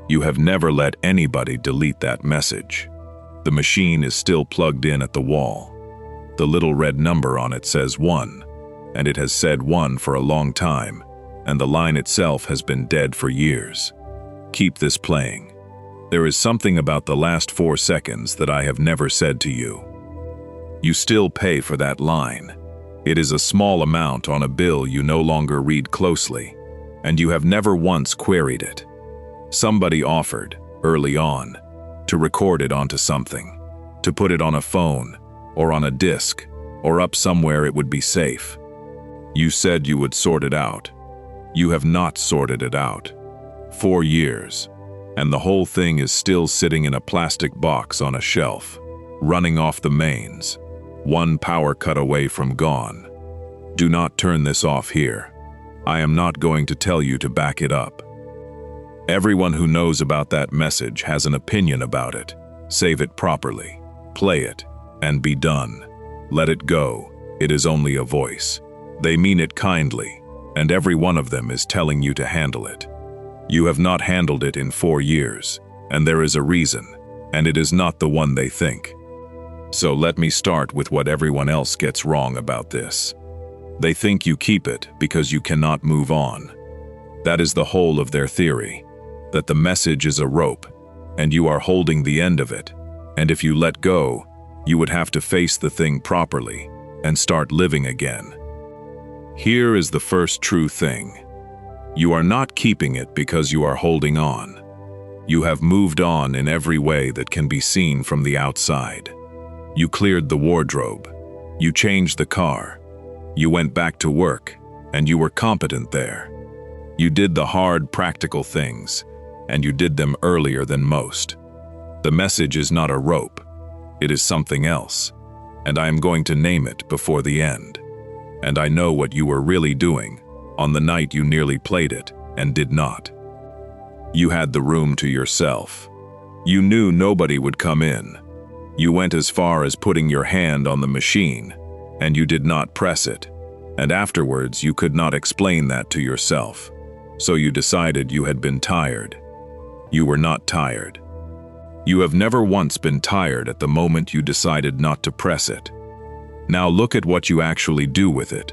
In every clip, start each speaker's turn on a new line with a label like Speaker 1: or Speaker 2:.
Speaker 1: You have never let anybody delete that message. The machine is still plugged in at the wall. The little red number on it says 1, and it has said 1 for a long time, and the line itself has been dead for years. Keep this playing. There is something about the last 4 seconds that I have never said to you. You still pay for that line. It is a small amount on a bill you no longer read closely, and you have never once queried it. Somebody offered, early on, to record it onto something, to put it on a phone, or on a disk, or up somewhere it would be safe. You said you would sort it out. You have not sorted it out. 4 years, and the whole thing is still sitting in a plastic box on a shelf, running off the mains, 1 power cut away from gone. Do not turn this off here. I am not going to tell you to back it up. Everyone who knows about that message has an opinion about it. Save it properly, play it, and be done. Let it go. It is only a voice. They mean it kindly, and every one of them is telling you to handle it. You have not handled it in 4 years, and there is a reason, and it is not the one they think. So let me start with what everyone else gets wrong about this. They think you keep it because you cannot move on. That is the whole of their theory, that the message is a rope, and you are holding the end of it, and if you let go, you would have to face the thing properly and start living again. Here is the first true thing. You are not keeping it because you are holding on. You have moved on in every way that can be seen from the outside. You cleared the wardrobe. You changed the car. You went back to work, and you were competent there. You did the hard, practical things, and you did them earlier than most. The message is not a rope. It is something else, and I am going to name it before the end. And I know what you were really doing on the night you nearly played it and did not. You had the room to yourself. You knew nobody would come in. You went as far as putting your hand on the machine, and you did not press it, and afterwards you could not explain that to yourself. So you decided you had been tired. You were not tired. You have never once been tired at the moment you decided not to press it. Now look at what you actually do with it.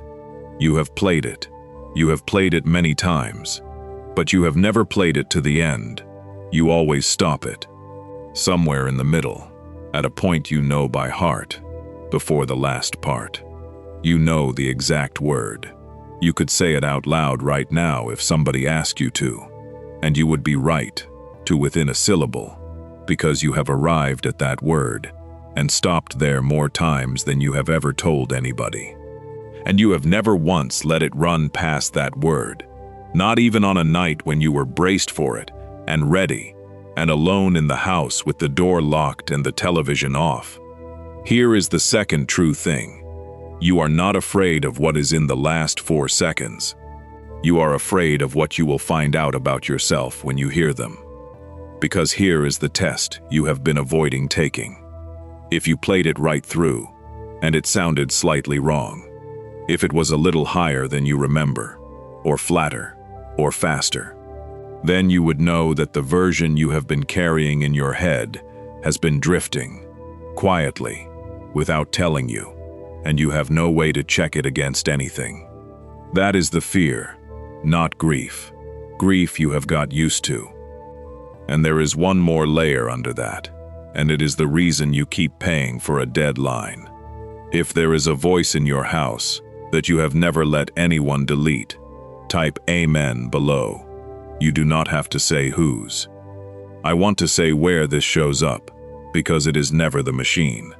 Speaker 1: You have played it. You have played it many times. But you have never played it to the end. You always stop it. Somewhere in the middle, at a point you know by heart, before the last part. You know the exact word. You could say it out loud right now if somebody asked you to, and you would be right, to within a syllable, because you have arrived at that word and stopped there more times than you have ever told anybody. And you have never once let it run past that word, not even on a night when you were braced for it and ready and alone in the house with the door locked and the television off. Here is the second true thing. You are not afraid of what is in the last 4 seconds. You are afraid of what you will find out about yourself when you hear them. Because here is the test you have been avoiding taking. If you played it right through, and it sounded slightly wrong, if it was a little higher than you remember, or flatter, or faster, then you would know that the version you have been carrying in your head has been drifting, quietly, without telling you, and you have no way to check it against anything. That is the fear, not grief. Grief you have got used to. And there is one more layer under that, and it is the reason you keep paying for a deadline. If there is a voice in your house that you have never let anyone delete, type Amen below. You do not have to say whose. I want to say where this shows up, because it is never the machine.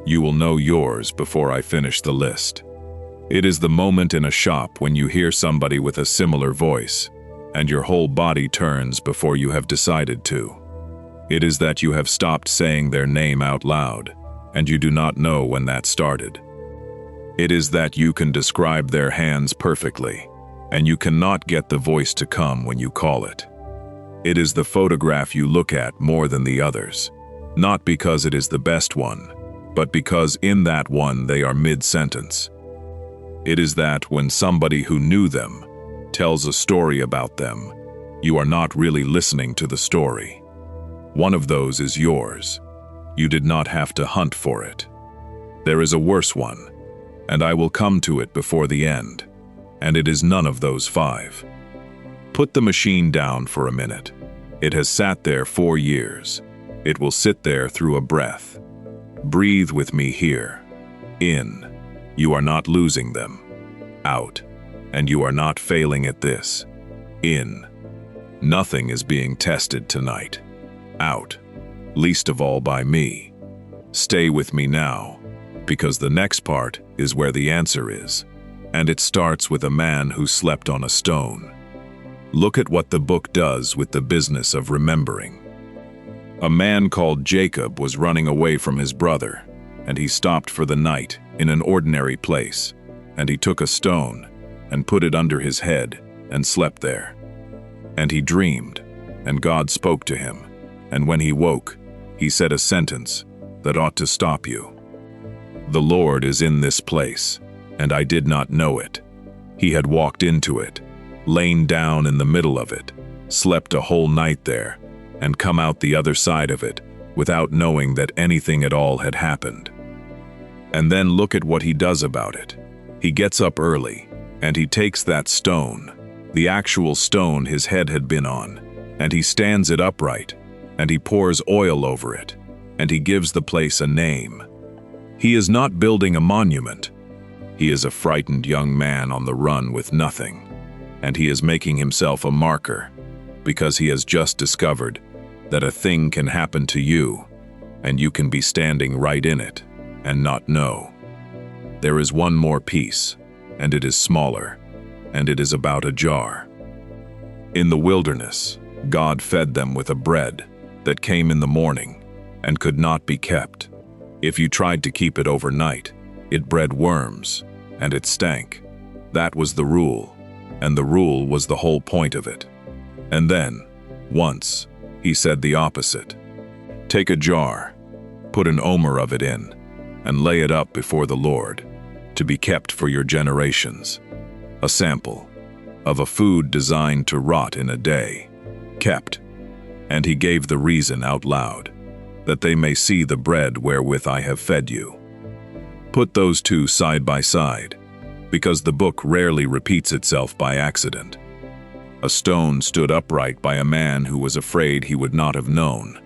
Speaker 1: You will know yours before I finish the list. It is the moment in a shop when you hear somebody with a similar voice, and your whole body turns before you have decided to. It is that you have stopped saying their name out loud, and you do not know when that started. It is that you can describe their hands perfectly, and you cannot get the voice to come when you call it. It is the photograph you look at more than the others, not because it is the best one, but because in that one they are mid-sentence. It is that when somebody who knew them tells a story about them, you are not really listening to the story. One of those is yours. You did not have to hunt for it. There is a worse one, and I will come to it before the end, and it is none of those 5. Put the machine down for a minute. It has sat there 4 years. It will sit there through a breath. Breathe with me here. In. You are not losing them. Out. And you are not failing at this. In. Nothing is being tested tonight. Out. Least of all by me. Stay with me now, because the next part is where the answer is, and it starts with a man who slept on a stone. Look at what the book does with the business of remembering. A man called Jacob was running away from his brother, and he stopped for the night in an ordinary place, and he took a stone and put it under his head and slept there. And he dreamed, and God spoke to him, and when he woke, he said a sentence that ought to stop you. The Lord is in this place, and I did not know it. He had walked into it, lain down in the middle of it, slept a whole night there, and come out the other side of it without knowing that anything at all had happened. And then look at what he does about it. He gets up early, and he takes that stone, the actual stone his head had been on, and he stands it upright, and he pours oil over it, and he gives the place a name. He is not building a monument. He is a frightened young man on the run with nothing, and he is making himself a marker, because he has just discovered that a thing can happen to you, and you can be standing right in it and not know. There is one more piece, and it is smaller, and it is about a jar. In the wilderness, God fed them with a bread that came in the morning and could not be kept. If you tried to keep it overnight, it bred worms, and it stank. That was the rule, and the rule was the whole point of it. And then, once, he said the opposite. Take a jar, put an omer of it in, and lay it up before the Lord, to be kept for your generations. A sample of a food designed to rot in a day, kept. And he gave the reason out loud, that they may see the bread wherewith I have fed you. Put those two side by side, because the book rarely repeats itself by accident. A stone stood upright by a man who was afraid he would not have known,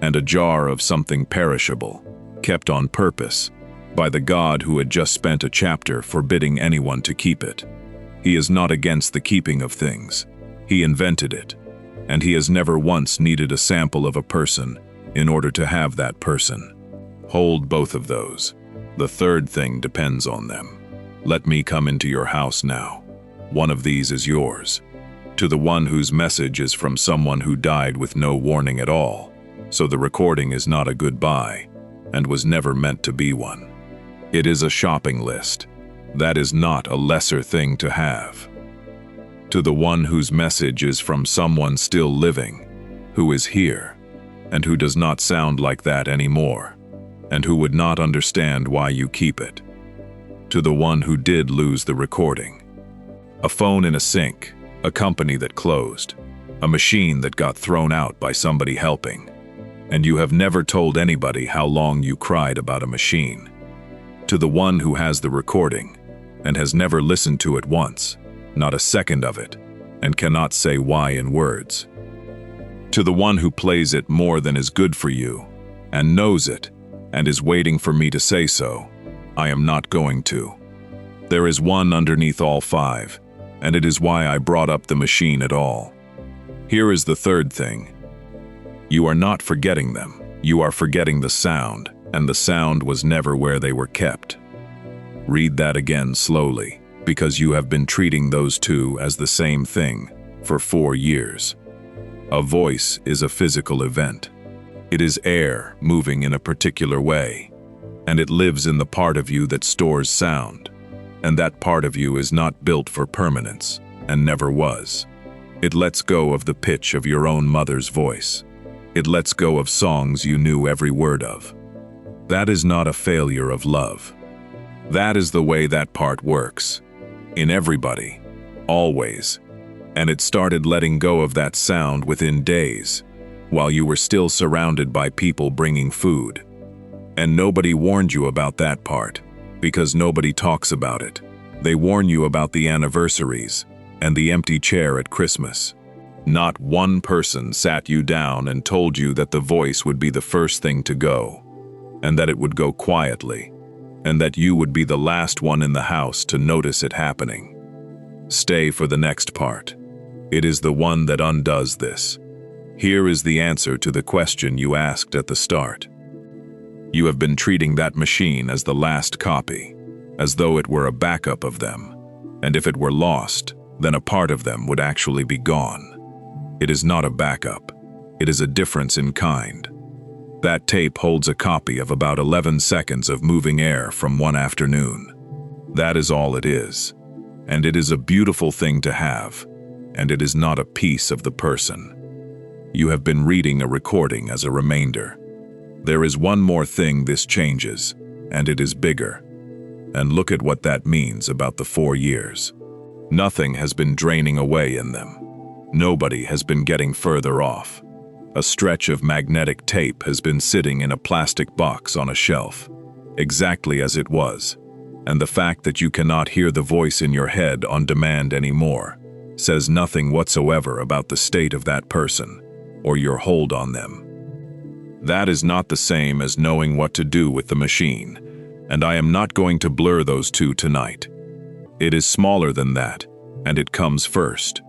Speaker 1: and a jar of something perishable, kept on purpose, by the God who had just spent a chapter forbidding anyone to keep it. He is not against the keeping of things. He invented it, and he has never once needed a sample of a person in order to have that person. Hold both of those. The third thing depends on them. Let me come into your house now. One of these is yours. To the one whose message is from someone who died with no warning at all, so the recording is not a goodbye, and was never meant to be one. It is a shopping list. That is not a lesser thing to have. To the one whose message is from someone still living, who is here, and who does not sound like that anymore, and who would not understand why you keep it. To the one who did lose the recording. A phone in a sink, a company that closed, a machine that got thrown out by somebody helping, and you have never told anybody how long you cried about a machine. To the one who has the recording, and has never listened to it once, not a second of it, and cannot say why in words. To the one who plays it more than is good for you, and knows it, and is waiting for me to say so, I am not going to. There is one underneath all 5, and it is why I brought up the machine at all. Here is the third thing. You are not forgetting them. You are forgetting the sound, and the sound was never where they were kept. Read that again slowly, because you have been treating those two as the same thing for 4 years. A voice is a physical event. It is air moving in a particular way, and it lives in the part of you that stores sound, and that part of you is not built for permanence, and never was. It lets go of the pitch of your own mother's voice. It lets go of songs you knew every word of. That is not a failure of love. That is the way that part works. In everybody. Always. and it started letting go of that sound within days, while you were still surrounded by people bringing food. And nobody warned you about that part, because nobody talks about it. They warn you about the anniversaries and the empty chair at Christmas. Not one person sat you down and told you that the voice would be the first thing to go, and that it would go quietly, and that you would be the last one in the house to notice it happening. Stay for the next part. It is the one that undoes this. Here is the answer to the question you asked at the start. You have been treating that machine as the last copy, as though it were a backup of them, and if it were lost, then a part of them would actually be gone. It is not a backup. It is a difference in kind. That tape holds a copy of about 11 seconds of moving air from one afternoon. That is all it is. And it is a beautiful thing to have, and it is not a piece of the person. You have been reading a recording as a remainder. There is one more thing this changes, and it is bigger. And look at what that means about the 4 years. Nothing has been draining away in them. Nobody has been getting further off. A stretch of magnetic tape has been sitting in a plastic box on a shelf, exactly as it was. And the fact that you cannot hear the voice in your head on demand anymore says nothing whatsoever about the state of that person or your hold on them. That is not the same as knowing what to do with the machine, and I am not going to blur those two tonight. It is smaller than that, and it comes first.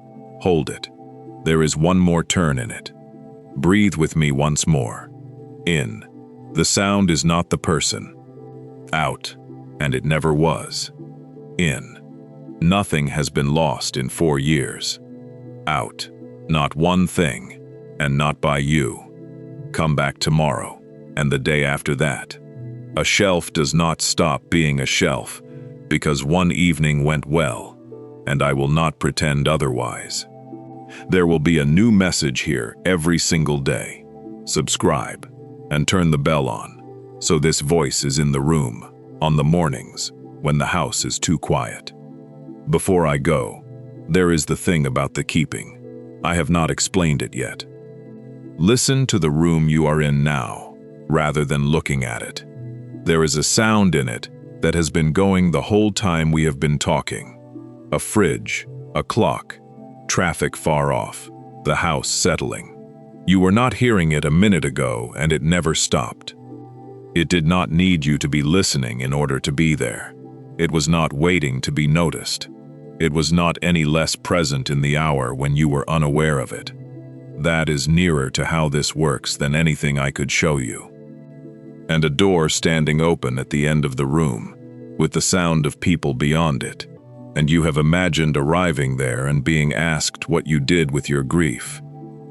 Speaker 1: Hold it. There is one more turn in it. Breathe with me once more. In. The sound is not the person. Out. And it never was. In. Nothing has been lost in 4 years. Out. Not one thing, and not by you. Come back tomorrow, and the day after that. A shelf does not stop being a shelf because one evening went well, and I will not pretend otherwise. There will be a new message here every single day. Subscribe, and turn the bell on, so this voice is in the room on the mornings when the house is too quiet. Before I go, there is the thing about the keeping. I have not explained it yet. Listen to the room you are in now, rather than looking at it. There is a sound in it that has been going the whole time we have been talking. A fridge, a clock, traffic far off, the house settling. You were not hearing it a minute ago, and it never stopped. It did not need you to be listening in order to be there. It was not waiting to be noticed. It was not any less present in the hour when you were unaware of it. That is nearer to how this works than anything I could show you. And a door standing open at the end of the room, with the sound of people beyond it, and you have imagined arriving there and being asked what you did with your grief,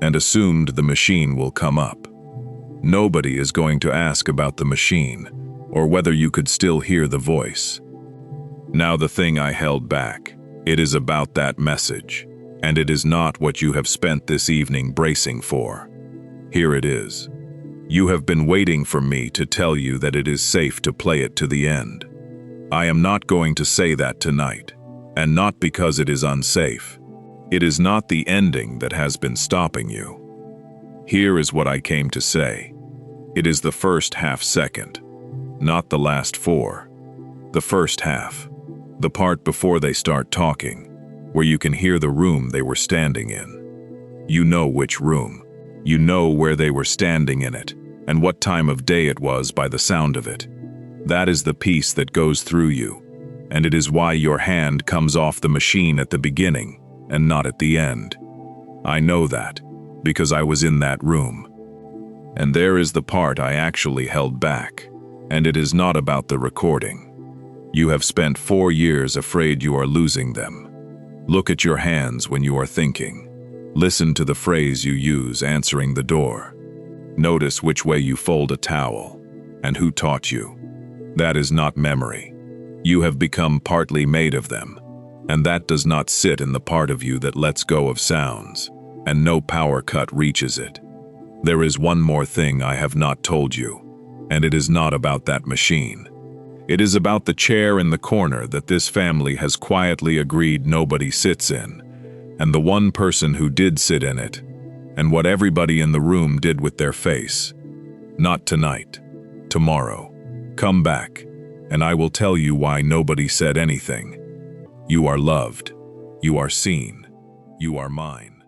Speaker 1: and assumed the machine will come up. Nobody is going to ask about the machine, or whether you could still hear the voice. Now the thing I held back, it is about that message, and it is not what you have spent this evening bracing for. Here it is. You have been waiting for me to tell you that it is safe to play it to the end. I am not going to say that tonight, and not because it is unsafe. It is not the ending that has been stopping you. Here is what I came to say. It is the first half second, not the last 4. The first half, the part before they start talking, where you can hear the room they were standing in. You know which room. You know where they were standing in it, and what time of day it was by the sound of it. That is the piece that goes through you, and it is why your hand comes off the machine at the beginning and not at the end. I know that, because I was in that room. And there is the part I actually held back, and it is not about the recording. You have spent 4 years afraid you are losing them. Look at your hands when you are thinking. Listen to the phrase you use answering the door. Notice which way you fold a towel, and who taught you. That is not memory. You have become partly made of them, and that does not sit in the part of you that lets go of sounds, and no power cut reaches it. There is one more thing I have not told you, and it is not about that machine. It is about the chair in the corner that this family has quietly agreed nobody sits in, and the one person who did sit in it, and what everybody in the room did with their face. Not tonight. Tomorrow. Come back, and I will tell you why nobody said anything. You are loved. You are seen. You are mine.